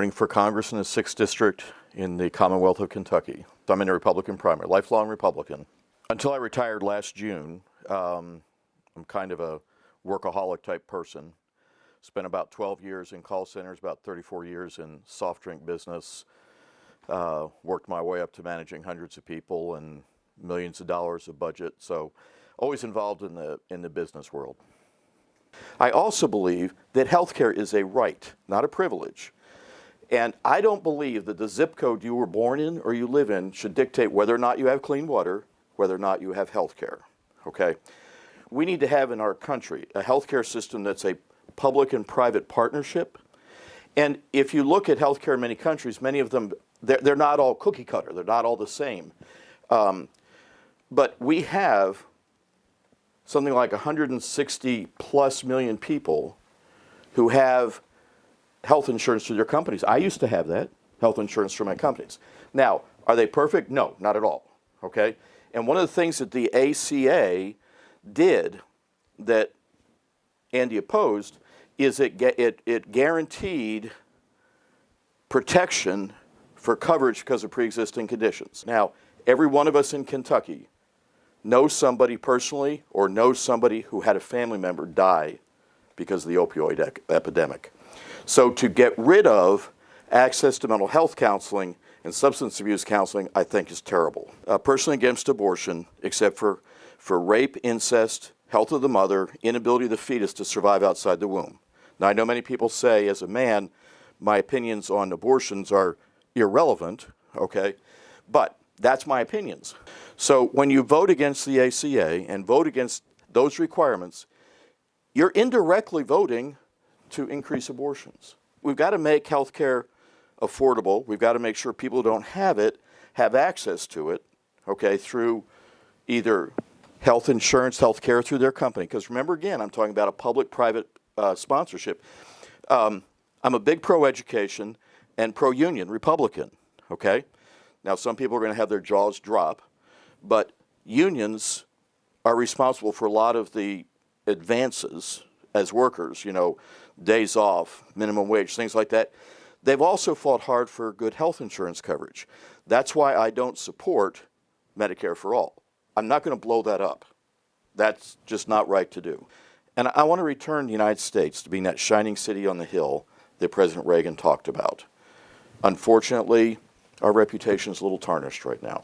running for Congress in the 6th District in the Commonwealth of Kentucky. I'm in a Republican primary, lifelong Republican. Until I retired last June, I'm kind of a workaholic type person. Spent about 12 years in call centers, about 34 years in soft drink business. Worked my way up to managing hundreds of people and millions of dollars of budget. So always involved in the business world. I also believe that healthcare is a right, not a privilege. And I don't believe that the zip code you were born in or you live in should dictate whether or not you have clean water, whether or not you have health care, okay? We need to have in our country a healthcare system that's a public and private partnership. And if you look at healthcare in many countries, many of them, they're not all cookie cutter, they're not all the same. But we have something like 160 plus million people who have health insurance through their companies. I used to have that, health insurance through my companies. Now, are they perfect? No, not at all, okay? And one of the things that the ACA did that Andy opposed is it guaranteed protection for coverage because of pre-existing conditions. Now, every one of us in Kentucky knows somebody personally or knows somebody who had a family member die because of the opioid epidemic. So to get rid of access to mental health counseling and substance abuse counseling, I think is terrible. Personally against abortion, except for rape, incest, health of the mother, inability of the fetus to survive outside the womb. Now, I know many people say, as a man, my opinions on abortions are irrelevant, okay? But that's my opinions. So when you vote against the ACA and vote against those requirements, you're indirectly voting to increase abortions. We've got to make health care affordable. We've got to make sure people who don't have it have access to it, okay, through either health insurance, health care through their company. Because remember, again, I'm talking about a public-private sponsorship. I'm a big pro-education and pro-union Republican, okay? Now, some people are going to have their jaws drop, but unions are responsible for a lot of the advances as workers, you know, days off, minimum wage, things like that. They've also fought hard for good health insurance coverage. That's why I don't support Medicare for all. I'm not going to blow that up. That's just not right to do. And I want to return the United States to being that shining city on the hill that President Reagan talked about. Unfortunately, our reputation is a little tarnished right now.